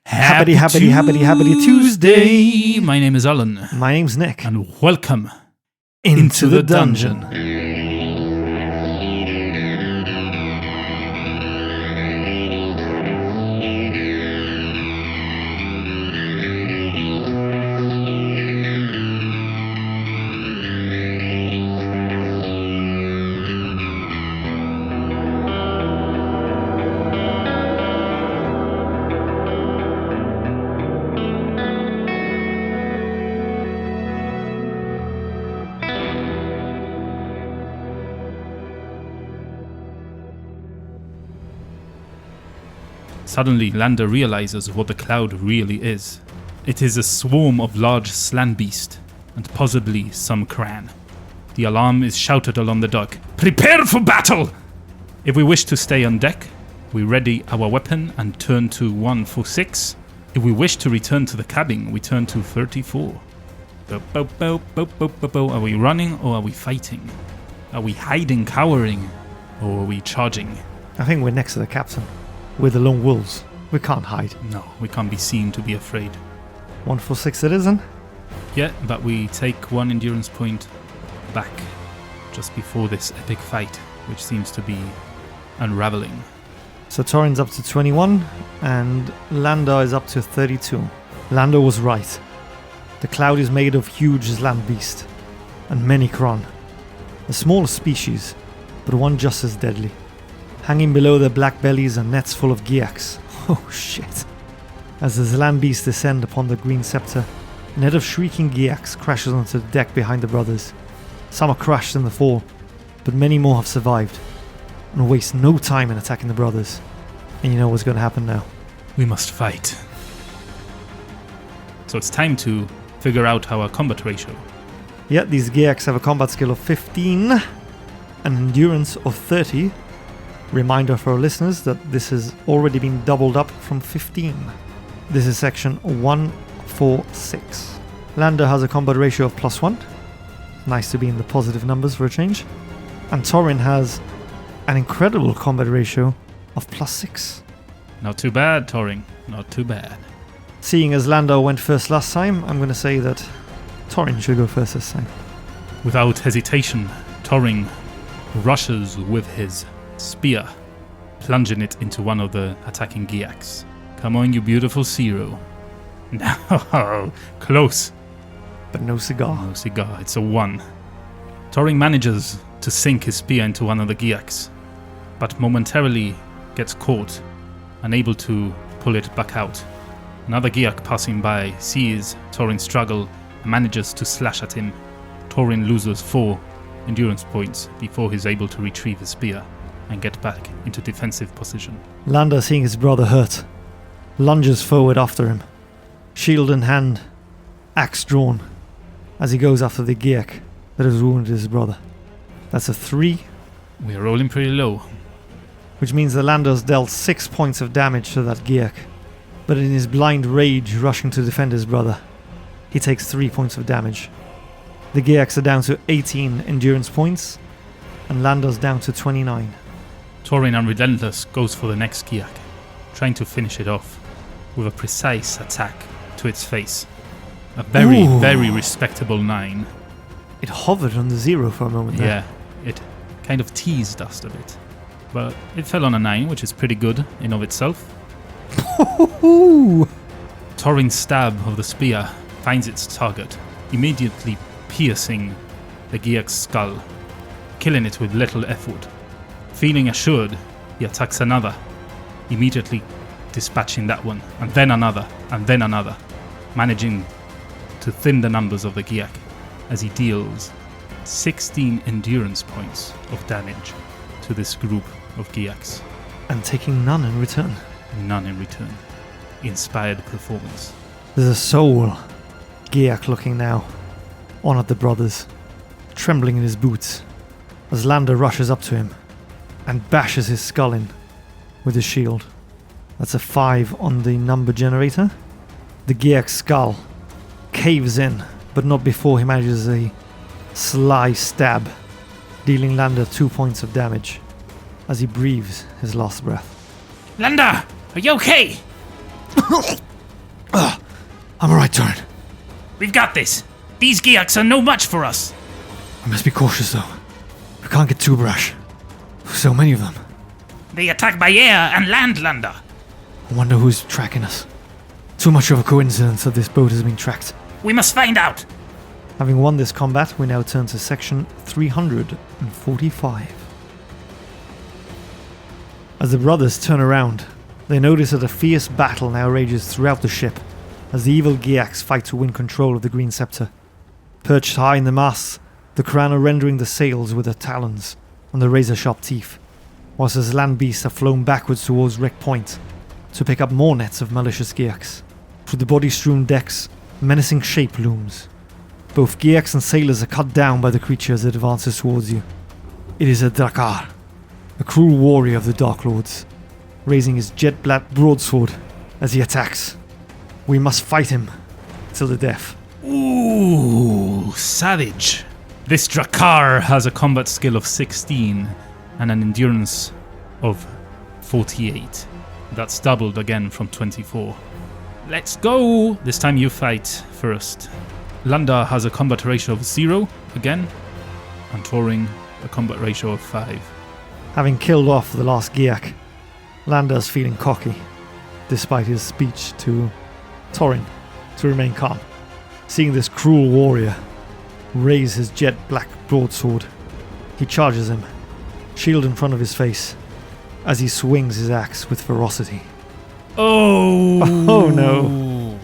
Happy Tuesday! My name is Alan. My name's Nick. And welcome into the dungeon. Suddenly, Lander realizes what the cloud really is. It is a swarm of large slan beast, and possibly some cran. The alarm is shouted along the dock. Prepare for battle! If we wish to stay on deck, we ready our weapon and turn to 146. If we wish to return to the cabin, we turn to 34. Are we running or are we fighting? Are we hiding, cowering, or are we charging? I think we're next to the captain. We're the lone wolves. We can't hide. No, we can't be seen to be afraid. 146 it isn't? Yeah, but we take one endurance point back just before this epic fight, which seems to be unraveling. So Torin's up to 21 and Lander is up to 32. Lander was right. The cloud is made of huge land beast and many cron. A smaller species, but one just as deadly. Hanging below their black bellies are nets full of giaks. Oh shit. As the Zlan beasts descend upon the green scepter, a net of shrieking giaks crashes onto the deck behind the brothers. Some are crushed in the fall, but many more have survived, and waste no time in attacking the brothers. And you know what's going to happen now. We must fight. So it's time to figure out our combat ratio. Yeah, these giaks have a combat skill of 15, an endurance of 30. Reminder for our listeners that this has already been doubled up from 15. This is section 146. Lander has a combat ratio of +1. Nice to be in the positive numbers for a change. And Torin has an incredible combat ratio of +6. Not too bad, Torin. Not too bad. Seeing as Lander went first last time, I'm going to say that Torin should go first this time. Without hesitation, Torin rushes with his spear, plunging it into one of the attacking giaks. Come on, you beautiful Zero. No, close. But no cigar. No cigar, it's a 1. Torin manages to sink his spear into one of the giaks, but momentarily gets caught, unable to pull it back out. Another giak passing by sees Torin struggle and manages to slash at him. Torin loses 4 endurance points before he's able to retrieve his spear and get back into defensive position. Lander, seeing his brother hurt, lunges forward after him, shield in hand, axe drawn, as he goes after the giak that has wounded his brother. That's a 3. We are rolling pretty low. Which means that Lander's dealt 6 points of damage to that giak, but in his blind rage rushing to defend his brother, he takes 3 points of damage. The giaks are down to 18 endurance points, and Lander's down to 29. Torin Unrelentless goes for the next giak, trying to finish it off with a precise attack to its face. A very respectable 9. It hovered on the 0 for a moment there. Yeah, it kind of teased us a bit. But it fell on a 9, which is pretty good in of itself. Torin's stab of the spear finds its target, immediately piercing the giak's skull, killing it with little effort. Feeling assured, he attacks another, immediately dispatching that one, and then another, managing to thin the numbers of the giak as he deals 16 endurance points of damage to this group of giaks. And taking none in return. None in return. Inspired performance. There's a soul giak looking now on at the brothers, trembling in his boots, as Lander rushes up to him and bashes his skull in with his shield. That's a 5 on the number generator. The giak's skull caves in, but not before he manages a sly stab, dealing Lander 2 points of damage as he breathes his last breath. Lander, are you okay? I'm alright, Torin. We've got this. These Giaks are no match for us. We must be cautious, though. We can't get too brash. So many of them. They attack by air and land, Lander. I wonder who's tracking us. Too much of a coincidence that this boat has been tracked. We must find out. Having won this combat, we now turn to section 345. As the brothers turn around, they notice that a fierce battle now rages throughout the ship as the evil Giaks fight to win control of the Green Scepter. Perched high in the masts, the Krahn are rendering the sails with their talons and the razor-sharp teeth, whilst as land beasts are flown backwards towards Wreck Point to pick up more nets of malicious Giaks. Through the body-strewn decks, a menacing shape looms. Both Giaks and sailors are cut down by the creature as it advances towards you. It is a Drakar, a cruel warrior of the Dark Lords, raising his jet-black broadsword as he attacks. We must fight him till the death. Ooh, savage. This Drakar has a combat skill of 16 and an endurance of 48. That's doubled again from 24. Let's go! This time you fight first. Landa has a combat ratio of 0 again, and Toring a combat ratio of 5. Having killed off the last Giak, Landa's feeling cocky, despite his speech to Torin to remain calm. Seeing this cruel warrior raise his jet black broadsword, he charges him, shield in front of his face, as he swings his axe with ferocity. Oh! Oh no!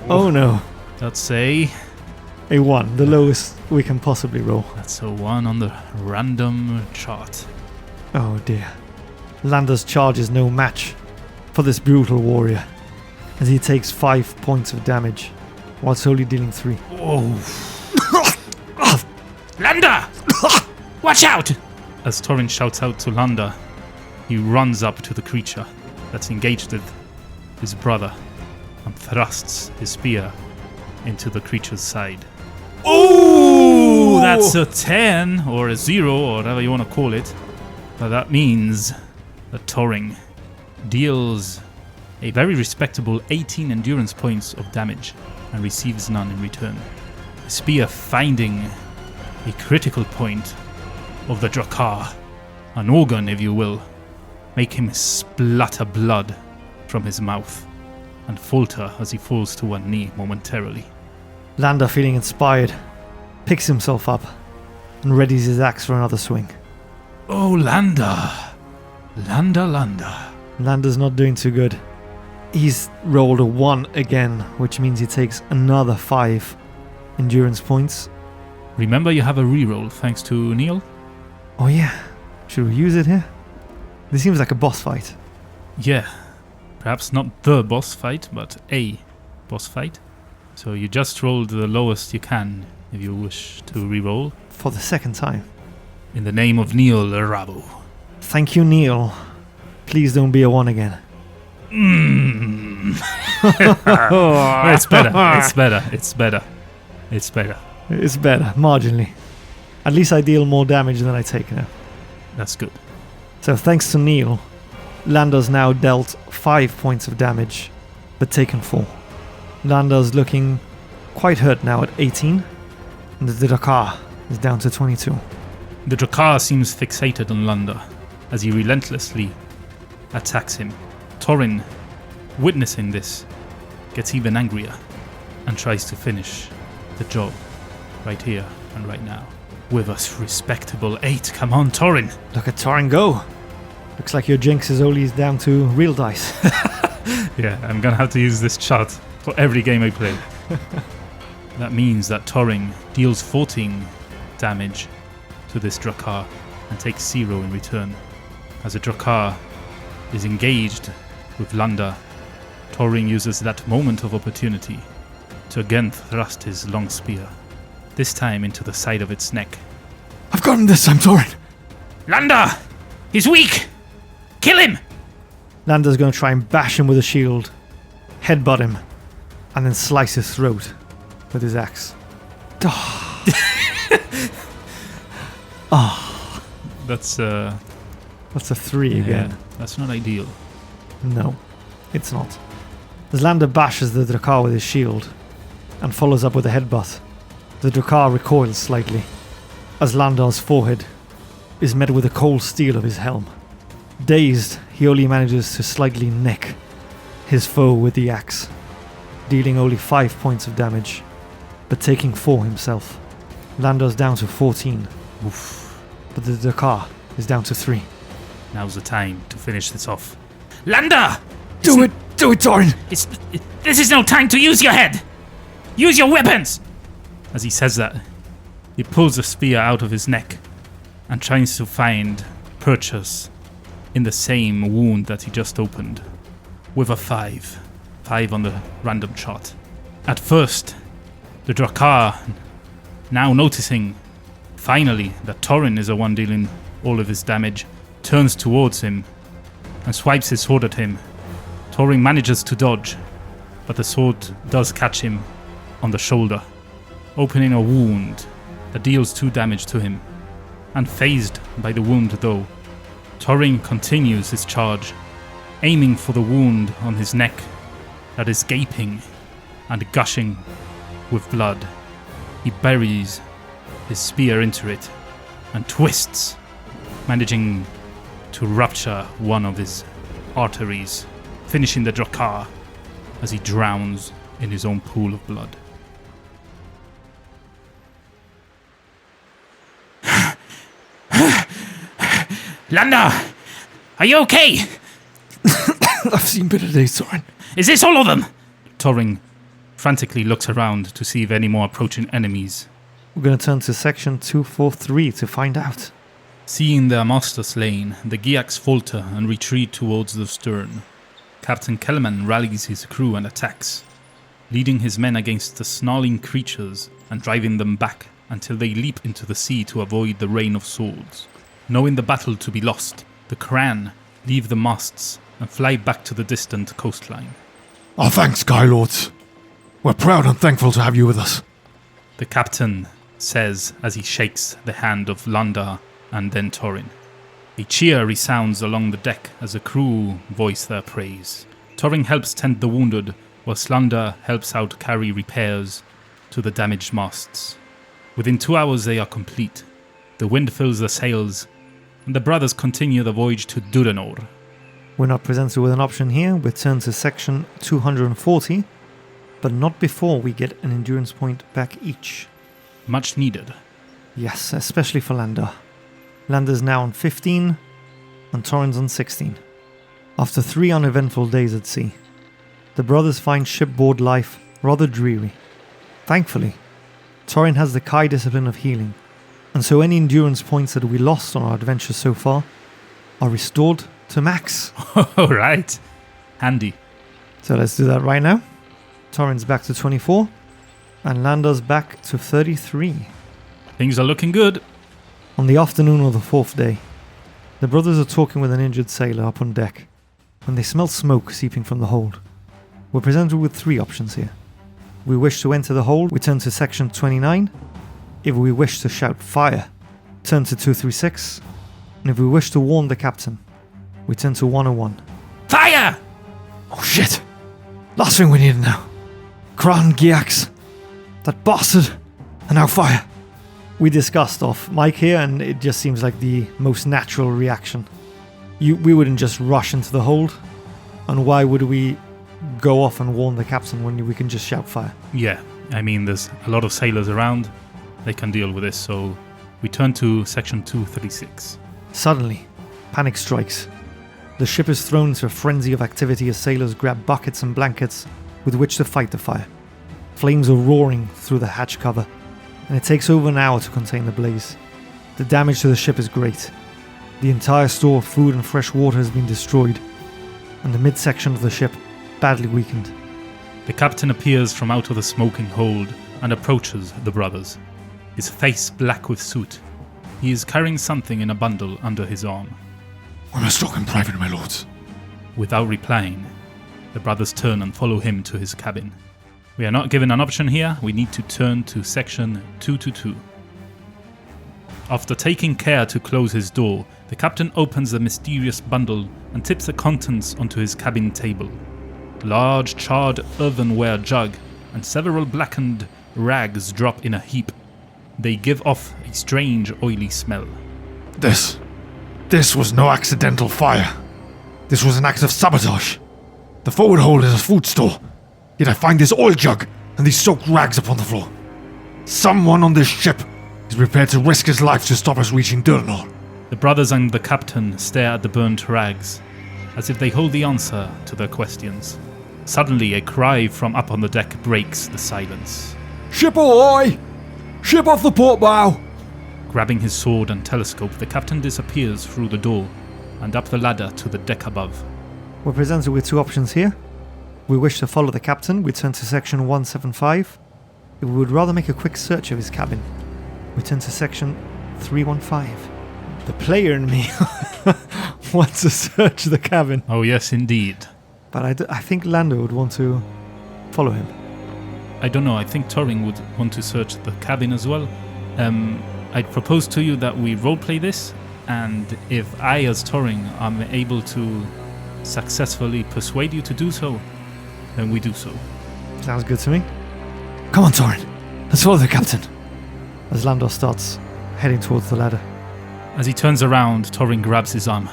Oh no! That's a 1, the lowest we can possibly roll. That's a 1 on the random chart. Oh dear. Landa's charge is no match for this brutal warrior, as he takes 5 points of damage, whilst only dealing 3. Oh! Landa! Watch out! As Torin shouts out to Landa, he runs up to the creature that's engaged with his brother and thrusts his spear into the creature's side. Oh! That's a 10 or a 0 or whatever you want to call it. But that means that Toring deals a very respectable 18 endurance points of damage and receives none in return. The spear finding a critical point of the Drakar, an organ if you will, make him splatter blood from his mouth and falter as he falls to one knee momentarily. Landa, feeling inspired, picks himself up and readies his axe for another swing. Oh, Landa. Landa's not doing too good. He's rolled a 1 again, which means he takes another 5 endurance points. Remember you have a reroll thanks to Neil? Oh yeah, should we use it here? This seems like a boss fight. Yeah, perhaps not the boss fight, but a boss fight. So you just rolled the lowest you can if you wish to reroll. For the second time. In the name of Neil Rabu. Thank you, Neil. Please don't be a 1 again. It's better, It's better, marginally. At least I deal more damage than I take now. That's good. So thanks to Neil, Landa's now dealt 5 points of damage, but taken 4. Landa's looking quite hurt now at 18, and the Drakar is down to 22. The Drakar seems fixated on Landa as he relentlessly attacks him. Torin, witnessing this, gets even angrier and tries to finish the job right here and right now with a respectable 8. Come on, Torin. Look at Torin go. Looks like your jinx is only down to real dice. Yeah, I'm gonna have to use this chart for every game I play. That means that Torin deals 14 damage to this Drakar and takes 0 in return. As the Drakar is engaged with Landa, Torin uses that moment of opportunity to again thrust his long spear, this time into the side of its neck. I've got him this time, Torin! Landa! He's weak! Kill him! Landa's going to try and bash him with a shield, headbutt him, and then slice his throat with his axe. That's a 3 again. That's not ideal. No, it's not. As Lander bashes the Drakkar with his shield and follows up with a headbutt, the Drakkar recoils slightly as Landar's forehead is met with the cold steel of his helm. Dazed, he only manages to slightly nick his foe with the axe, dealing only 5 points of damage, but taking 4 himself. Landar's down to 14, Oof. but the Drakkar is down to 3. Now's the time to finish this off. Lander! Do it, Thorin! This is no time to use your head! Use your weapons! As he says that, he pulls a spear out of his neck and tries to find purchase in the same wound that he just opened, with a 5. 5 on the random shot. At first, the Drakkar, now noticing finally that Thorin is the one dealing all of his damage, turns towards him and swipes his sword at him. Thorin manages to dodge, but the sword does catch him on the shoulder, opening a wound that deals 2 damage to him. Unfazed by the wound though, Thorin continues his charge, aiming for the wound on his neck that is gaping and gushing with blood. He buries his spear into it and twists, managing to rupture one of his arteries, finishing the Drakkar as he drowns in his own pool of blood. Lander! Are you okay? I've seen better days, Thorin. Is this all of them? Thorin frantically looks around to see if any more approaching enemies. We're going to turn to section 243 to find out. Seeing their master slain, the Giaks falter and retreat towards the stern. Captain Kellerman rallies his crew and attacks, leading his men against the snarling creatures and driving them back until they leap into the sea to avoid the rain of swords. Knowing the battle to be lost, the Kran leave the masts and fly back to the distant coastline. Our thanks, Sky Lords. We're proud and thankful to have you with us. The captain says as he shakes the hand of Lander and then Thorin. A cheer resounds along the deck as the crew voice their praise. Thorin helps tend the wounded, whilst Lander helps out carry repairs to the damaged masts. Within 2 hours they are complete. The wind fills the sails, and the brothers continue the voyage to Duranor. We're not presented with an option here. We turn to section 240, but not before we get an endurance point back each. Much needed. Yes, especially for Lander. Lander's now on 15, and Thorin's on 16. After 3 uneventful days at sea, the brothers find shipboard life rather dreary. Thankfully, Thorin has the Kai discipline of healing, and so any endurance points that we lost on our adventure so far are restored to max. Alright. Handy. So let's do that right now. Thorin's back to 24, and Lander's back to 33. Things are looking good. On the afternoon of the 4th day, the brothers are talking with an injured sailor up on deck when they smell smoke seeping from the hold. We're presented with 3 options here. If we wish to enter the hold, we turn to section 29. If we wish to shout fire, turn to 236. And if we wish to warn the captain, we turn to 101. Fire! Oh shit! Last thing we need now. Kran Giaks. That bastard. And now fire. We discussed off mic here, and it just seems like the most natural reaction. We wouldn't just rush into the hold, and why would we go off and warn the captain when we can just shout fire? Yeah, I mean, there's a lot of sailors around. They can deal with this, so we turn to section 236. Suddenly, panic strikes. The ship is thrown into a frenzy of activity as sailors grab buckets and blankets with which to fight the fire. Flames are roaring through the hatch cover, and it takes over an hour to contain the blaze. The damage to the ship is great. The entire store of food and fresh water has been destroyed, and the midsection of the ship badly weakened. The captain appears from out of the smoking hold and approaches the brothers, his face black with soot. He is carrying something in a bundle under his arm. We must talk in private, my lords. Without replying, the brothers turn and follow him to his cabin. We are not given an option here. We need to turn to section 222. After taking care to close his door, the captain opens the mysterious bundle and tips the contents onto his cabin table. large charred earthenware jug, and several blackened rags drop in a heap. They give off a strange oily smell. This was no accidental fire. This was an act of sabotage. The forward hold is a food store. Yet I find this oil jug and these soaked rags upon the floor. Someone on this ship is prepared to risk his life to stop us reaching Durnor. The brothers and the captain stare at the burnt rags, as if they hold the answer to their questions. Suddenly, a cry from up on the deck breaks the silence. Ship ahoy! Ship off the port bow! Grabbing his sword and telescope, the captain disappears through the door and up the ladder to the deck above. We're presented with two options here. If we wish to follow the captain, we turn to section 175. If we would rather make a quick search of his cabin, we turn to section 315. The player in me wants to search the cabin. Oh yes, indeed. But I think Lando would want to follow him. I don't know, I think Toring would want to search the cabin as well. I'd propose to you that we roleplay this, and if I, as Toring, am able to successfully persuade you to do so, then we do so. Sounds good to me. Come on, Torin. Let's follow the captain. As Lando starts heading towards the ladder. As he turns around, Toring grabs his arm.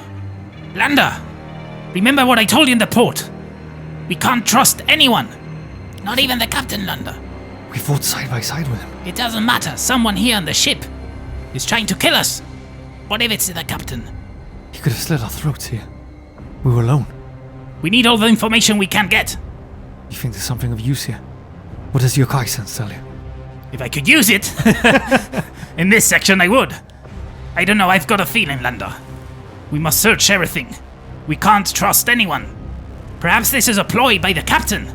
Landa! Remember what I told you in the port. We can't trust anyone. Not even the captain, Landa. We fought side by side with him. It doesn't matter. Someone here on the ship is trying to kill us. What if it's the captain? He could have slit our throats here. We were alone. We need all the information we can get. You think there's something of use here? What does your Kai sense tell you? If I could use it, in this section I would. I don't know, I've got a feeling, Landa. We must search everything. We can't trust anyone. Perhaps this is a ploy by the captain.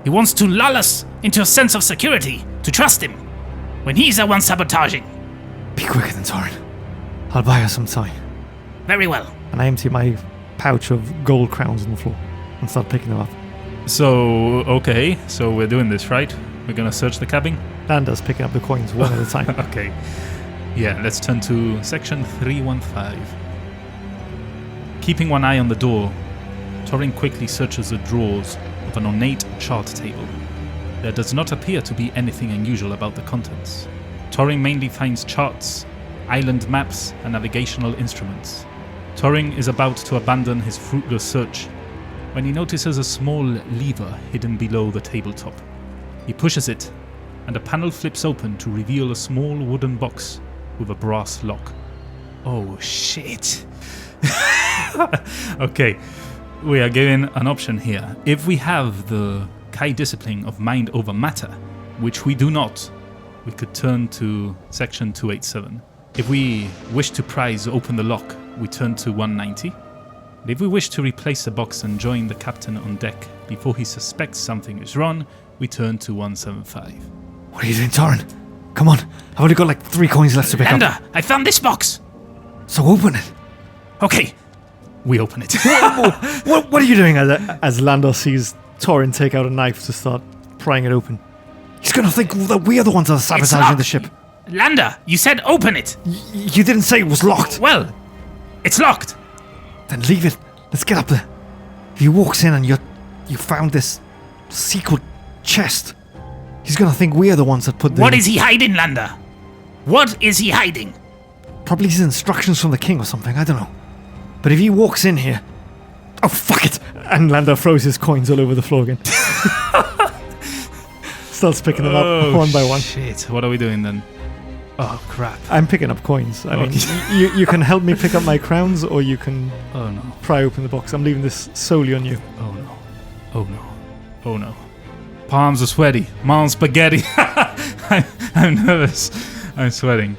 He wants to lull us into a sense of security, to trust him, when he's the one sabotaging. Be quicker than Torin. I'll buy us some time. Very well. And I empty my pouch of gold crowns on the floor and start picking them up. So, okay, so we're doing this, right? We're gonna search the cabin? Lando's picking up the coins one at a time. Okay. Yeah, let's turn to section 315. Keeping one eye on the door, Torin quickly searches the drawers of an ornate chart table. There does not appear to be anything unusual about the contents. Torin mainly finds charts, island maps, and navigational instruments. Torin is about to abandon his fruitless search when he notices a small lever hidden below the tabletop. He pushes it, and a panel flips open to reveal a small wooden box with a brass lock. Oh shit. Okay, we are given an option here. If we have the Kai discipline of mind over matter, which we do not, we could turn to section 287. If we wish to prise open the lock, we turn to 190. And if we wish to replace the box and join the captain on deck before he suspects something is wrong, we turn to 175. What are you doing, Torin? Come on, I've only got like 3 coins left to pick Landa, up. I found this box. So open it. Okay, We open it. What are you doing as Lando sees Torin take out a knife to start prying it open? He's gonna think that we are the ones that are sabotaging locked. the ship. Landa, you said open it. You didn't say it was locked. Well, it's locked. Then leave it. Let's get up there. If he walks in and you found this secret chest, he's gonna think we are the ones that put the... What is he hiding, Landa? What is he hiding? Probably his instructions from the king or something, I don't know. But if he walks in here... Oh, fuck it! And Lando throws his coins all over the floor again. Starts picking them up one by one. Shit, what are we doing then? Oh, crap. I'm picking up coins. I mean, Okay. you can help me pick up my crowns, or you can Oh no, pry open the box. I'm leaving this solely on you. oh no, oh no, oh no. Palms are sweaty, mom's spaghetti. I'm nervous, I'm sweating.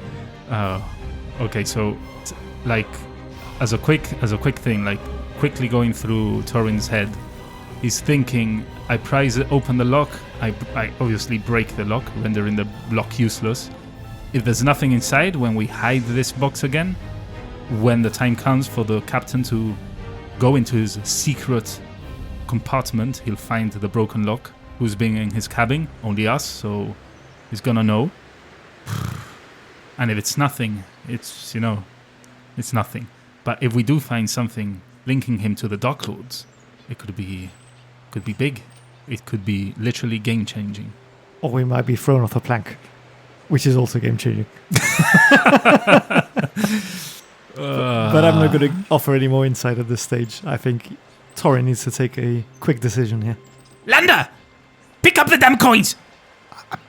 Oh, okay, so, like, as a quick thing, like, quickly going through Torin's head, he's thinking, I prise open the lock, I obviously break the lock, rendering the lock useless. If there's nothing inside, when we hide this box again, when the time comes for the captain to go into his secret compartment, he'll find the broken lock. Who's being in his cabin? Only us, so he's gonna know. And if it's nothing, it's, it's nothing. But if we do find something linking him to the Dark Lords, it could be Could be big. It could be literally game-changing. Or we might be thrown off a plank, which is also game-changing. But I'm not going to offer any more insight at this stage. I think Torin needs to take a quick decision here. Lander! Pick up the damn coins!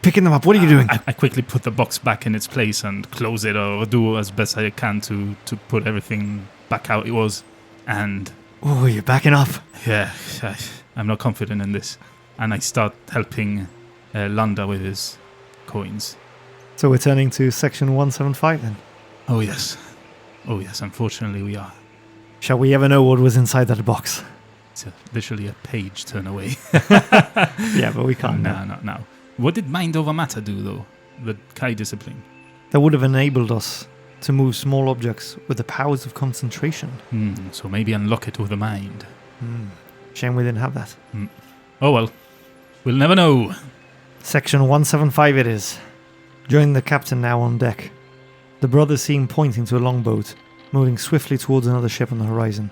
Picking them up. What are you doing? I quickly put the box back in its place and close it, or do as best I can to put everything back how it was. And Oh, you're backing up. yeah, I'm not confident in this. And I start helping Landa with his coins. So we're turning to section 175 then. Oh yes, unfortunately we are. Shall we ever know what was inside that box? It's literally a page turn away. Yeah, but we can't now. No, not now. What did mind over matter do, though? The Kai discipline? That would have enabled us to move small objects with the powers of concentration. So maybe unlock it with the mind. Shame we didn't have that. Oh well, we'll never know. Section 175 it is. Join the captain now on deck. The brothers see him pointing to a longboat, moving swiftly towards another ship on the horizon.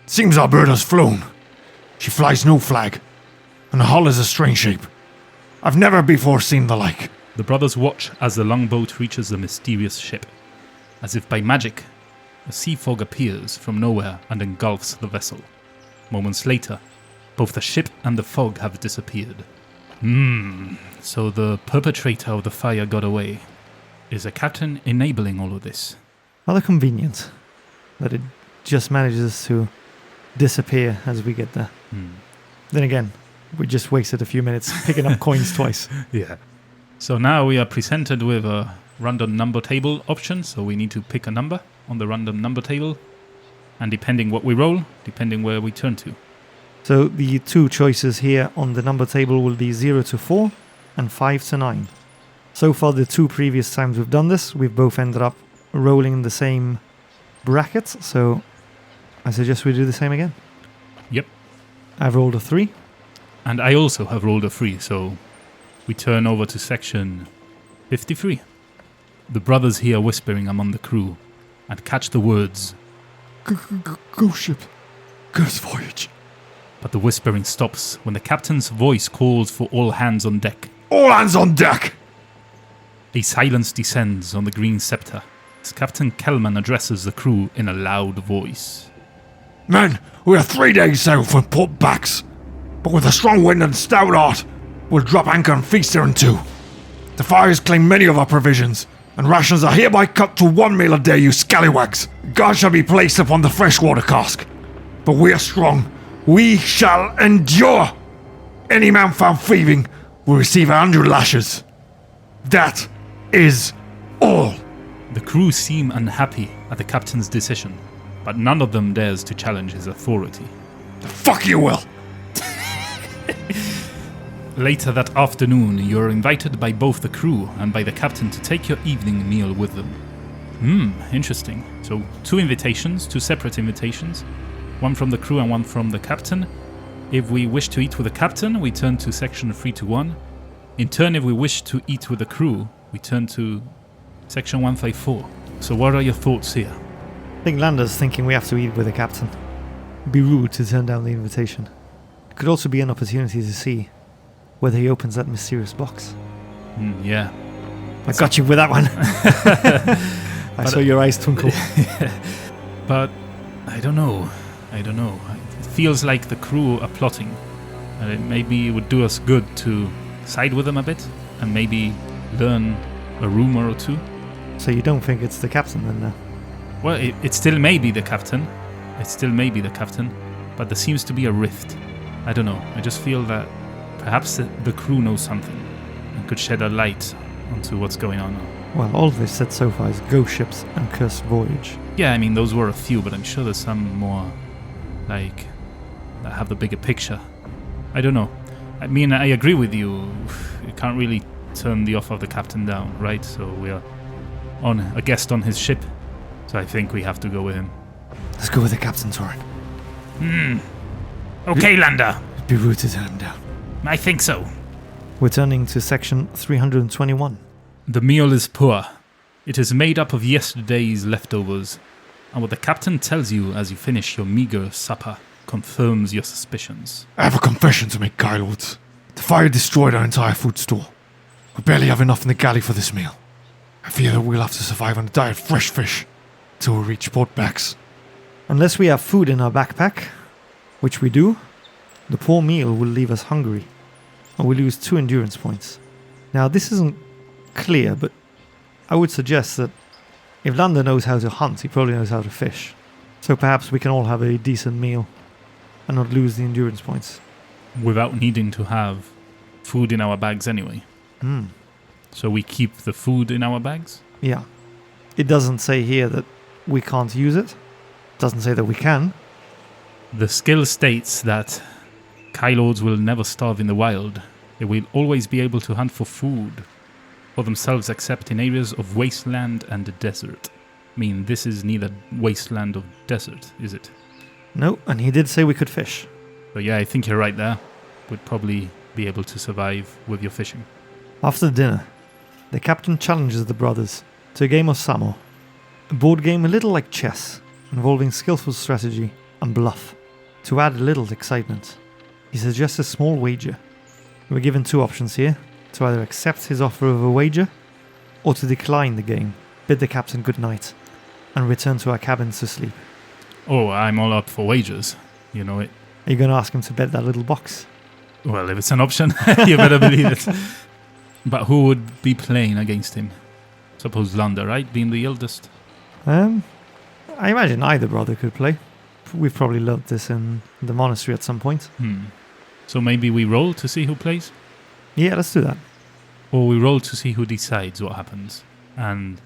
Seems our bird has flown. She flies no flag, and the hull is a strange shape. I've never before seen the like. The brothers watch as the longboat reaches the mysterious ship. As if by magic, a sea fog appears from nowhere and engulfs the vessel. Moments later, both the ship and the fog have disappeared. So the perpetrator of the fire got away. Is the captain enabling all of this? Rather convenient that it just manages to disappear as we get there. Then again, we just wasted a few minutes picking up coins twice. Yeah. So now we are presented with a random number table option. So we need to pick a number on the random number table. And depending what we roll, depending where we turn to. So the two choices here on the number table will be 0 to 4 and 5 to 9. So far, the two previous times we've done this, we've both ended up rolling in the same bracket. So I suggest we do the same again. Yep. I've rolled a 3. And I also have rolled a 3, so we turn over to section 53. The brothers hear whispering among the crew and catch the words, Ghost ship. Curse voyage. but the whispering stops when the captain's voice calls for all hands on deck. All hands on deck. A silence descends on the Green Scepter as Captain Kelman addresses the crew in a loud voice. Men, we are 3 days sail from Port Backs, but with a strong wind and stout heart, we'll drop anchor and feast here in 2. The fires claim many of our provisions, and rations are hereby cut to 1 meal a day, you scallywags. Guards shall be placed upon the freshwater cask, but we are strong. We shall endure. Any man found thieving will receive 100 lashes. That is all. The crew seem unhappy at the captain's decision, but none of them dares to challenge his authority. The fuck you will. Later that afternoon, you are invited by both the crew and by the captain to take your evening meal with them. Interesting. So 2 invitations, 2 separate invitations, one from the crew and one from the captain. If we wish to eat with the captain, we turn to section 3 to 1. In turn, if we wish to eat with the crew, we turn to section 154. So what are your thoughts here? I think Lander's thinking we have to eat with the captain. It'd be rude to turn down the invitation. It could also be an opportunity to see whether he opens that mysterious box. Yeah. I got you with that one. I saw your eyes twinkle. But I don't know. It feels like the crew are plotting. And maybe it would do us good to side with them a bit and maybe learn a rumor or 2. So you don't think it's the captain then? Well, it still may be the captain. But there seems to be a rift. I don't know. I just feel that perhaps the crew knows something and could shed a light onto what's going on. Well, all they've said so far is ghost ships and cursed voyage. Yeah, I mean, those were a few, but I'm sure there's some more, like, that have the bigger picture. I don't know. I mean, I agree with you. You can't really turn the offer of the captain down, right? So we are on a guest on his ship. So I think we have to go with him. Let's go with the captain, Torin. Okay, Lander. It'd be rude to turn him down. I think so. We're turning to section 321. The meal is poor. It is made up of yesterday's leftovers, and what the captain tells you as you finish your meager supper confirms your suspicions. I have a confession to make, Kylords. The fire destroyed our entire food store. We barely have enough in the galley for this meal. I fear that we'll have to survive on a diet of fresh fish till we reach port backs. Unless we have food in our backpack, which we do, the poor meal will leave us hungry, and we lose 2 endurance points. Now, this isn't clear, but I would suggest that if Lander knows how to hunt, he probably knows how to fish. So perhaps we can all have a decent meal and not lose the endurance points. Without needing to have food in our bags anyway. So we keep the food in our bags? Yeah. It doesn't say here that we can't use it. It doesn't say that we can. The skill states that Kylords will never starve in the wild. They will always be able to hunt for food for themselves except in areas of wasteland and desert. I mean, this is neither wasteland or desert, is it? No, and he did say we could fish. But yeah, I think you're right there. We'd probably be able to survive with your fishing. After dinner, the captain challenges the brothers to a game of Samo, a board game a little like chess, involving skillful strategy and bluff. To add a little excitement, he suggests a small wager. We're given 2 options here, to either accept his offer of a wager, or to decline the game, bid the captain good night, and return to our cabins to sleep. Oh, I'm all up for wagers. You know it. Are you going to ask him to bet that little box? Well, if it's an option, you better believe it. But who would be playing against him? Suppose Lander, right? Being the eldest. I imagine either brother could play. We've probably learnt this in the monastery at some point. So maybe we roll to see who plays? Yeah, let's do that. Or we roll to see who decides what happens. And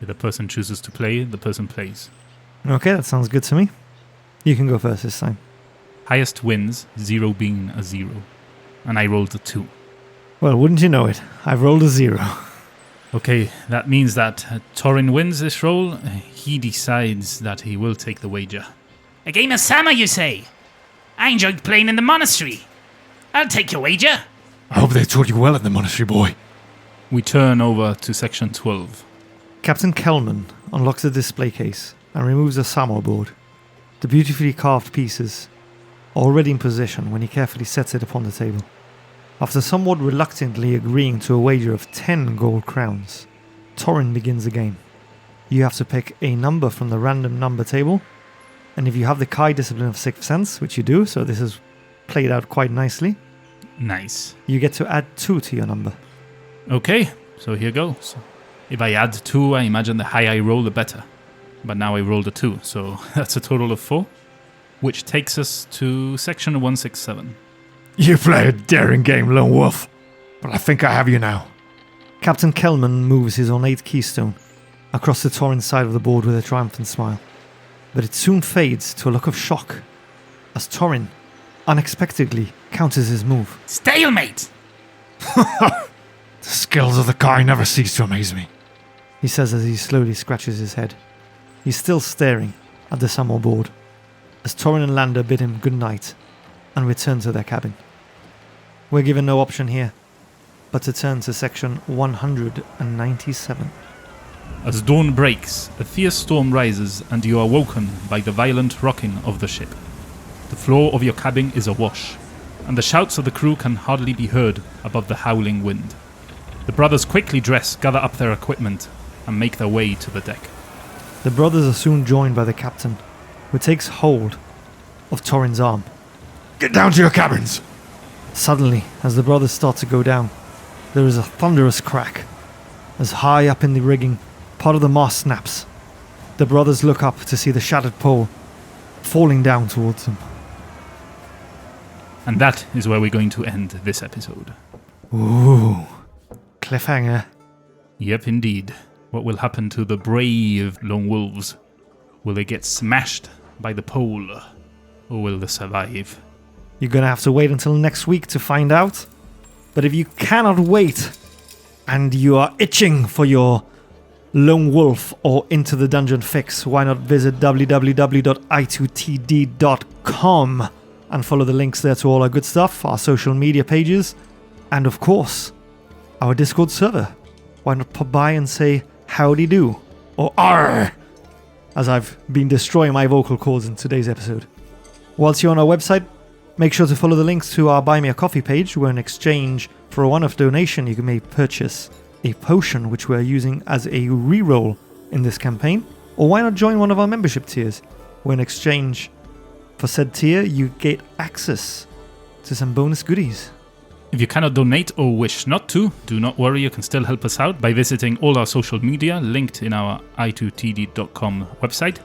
if the person chooses to play, the person plays. Okay, that sounds good to me. You can go first this time. Highest wins, 0 being a 0. And I rolled a 2. Well, wouldn't you know it? I've rolled a 0. Okay, that means that Torin wins this roll. He decides that he will take the wager. A game of Sama, you say? I enjoyed playing in the monastery. I'll take your wager. I hope they taught you well at the monastery, boy. We turn over to section 12. Captain Kelman unlocks the display case and removes a Samo board. The beautifully carved pieces are already in position when he carefully sets it upon the table. After somewhat reluctantly agreeing to a wager of 10 gold crowns, Torin begins the game. You have to pick a number from the random number table, and if you have the Kai discipline of Sixth Sense, which you do, so this is played out quite nicely, Nice. you get to add 2 to your number. Okay, so here goes. If I add 2, I imagine the higher I roll, the better. But now I rolled a 2, so that's a total of 4, which takes us to section 167. You play a daring game, LoneWolf. But I think I have you now. Captain Kelman moves his ornate keystone across the Torin side of the board with a triumphant smile. But it soon fades to a look of shock as Torin unexpectedly counters his move. Stalemate! The skills of the Kai never cease to amaze me. He says as he slowly scratches his head. He's still staring at the Samo board as Torin and Lander bid him good night and return to their cabin. We're given no option here but to turn to section 197. As dawn breaks, a fierce storm rises and you are woken by the violent rocking of the ship. The floor of your cabin is awash, and the shouts of the crew can hardly be heard above the howling wind. The brothers quickly dress, gather up their equipment, and make their way to the deck. The brothers are soon joined by the captain, who takes hold of Torin's arm. Get down to your cabins. Suddenly, as the brothers start to go down, there is a thunderous crack. As high up in the rigging, part of the mast snaps. The brothers look up to see the shattered pole falling down towards them. And that is where we're going to end this episode. Ooh, cliffhanger. Yep, indeed. What will happen to the brave lone wolves? Will they get smashed by the pole, or will they survive? You're gonna have to wait until next week to find out. But if you cannot wait, and you are itching for your Lone Wolf or Into the Dungeon fix, why not visit www.i2td.com and follow the links there to all our good stuff, our social media pages, and of course, our Discord server. Why not pop by and say howdy do, or arr, as I've been destroying my vocal cords in today's episode. Whilst you're on our website, make sure to follow the links to our Buy Me a Coffee page, where in exchange for a one-off donation you may purchase a potion which we're using as a reroll in this campaign. Or why not join one of our membership tiers, where in exchange for said tier you get access to some bonus goodies. If you cannot donate or wish not to, do not worry, you can still help us out by visiting all our social media linked in our i2td.com website.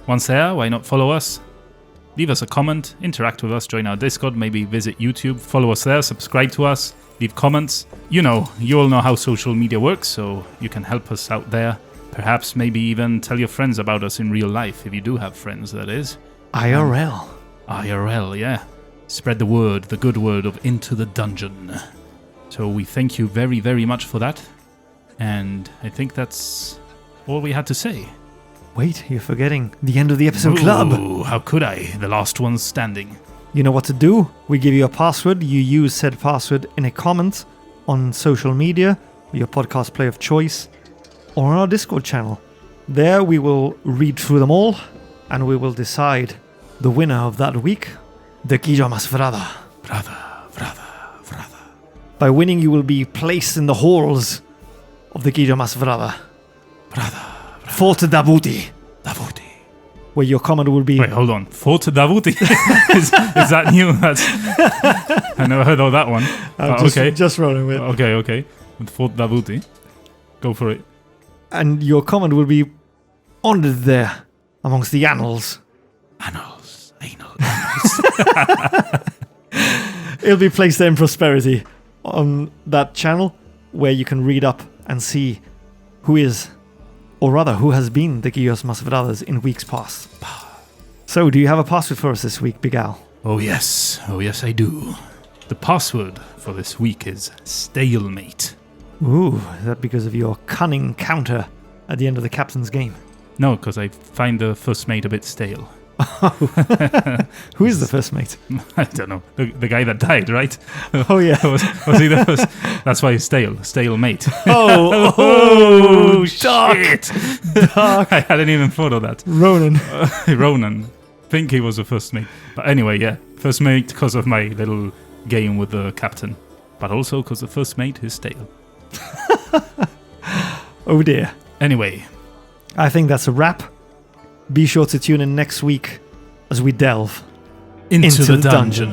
Once there, why not follow us? Leave us a comment, interact with us, join our Discord, maybe visit YouTube, follow us there, subscribe to us, leave comments. You all know how social media works, so you can help us out there. Perhaps maybe even tell your friends about us in real life, if you do have friends, that is. IRL. IRL, yeah. Spread the word, the good word of Into the Dungeon. So we thank you very, very much for that. And I think that's all we had to say. Wait, you're forgetting the end of the episode club. Ooh, how could I? The last one standing. You know what to do. We give you a password. You use said password in a comment on social media, your podcast player of choice, or on our Discord channel. There we will read through them all, and we will decide the winner of that week, the Guillo Masvrada. Vrada. By winning, you will be placed in the halls of the Guillo Masvrada. Fort Davuti. Where your comment will be... Wait, hold on. Fort Davuti? is that new? I never heard of that one. Just rolling with. Okay. With Fort Davuti. Go for it. And your comment will be honored there amongst the annals. Anal. It'll be placed there in prosperity on that channel, where you can read up and see who is, or rather who has been, the Guillos Masvradas in weeks past. So, do you have a password for us this week, Big Al? Oh yes I do. The password for this week is stalemate. Ooh, is that because of your cunning counter at the end of the captain's game? No, because I find the first mate a bit stale. Who is the first mate? I don't know. The guy that died, right? Oh yeah. was he the first? That's why he's stale mate. Oh, dark. I hadn't even thought of that. Ronan. Think he was the first mate. But anyway, yeah. First mate because of my little game with the captain. But also because the first mate is stale. Oh dear. Anyway. I think that's a wrap. Be sure to tune in next week as we delve into the dungeon.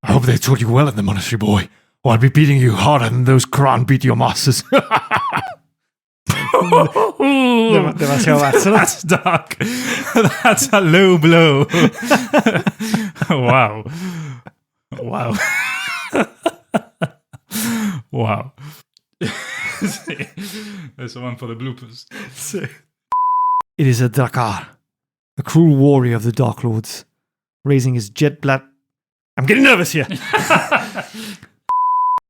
I hope they taught you well in the monastery, boy, or I'll be beating you harder than those Quran beat your masters. That's dark. That's a low blow. Wow. Wow. There's one for the bloopers. It is a Drakar, a cruel warrior of the Dark Lords, raising his jet black... I'm getting nervous here.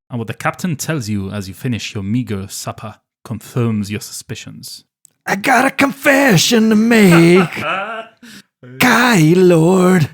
And what the captain tells you as you finish your meager supper confirms your suspicions. I got a confession to make. Kai, Lord.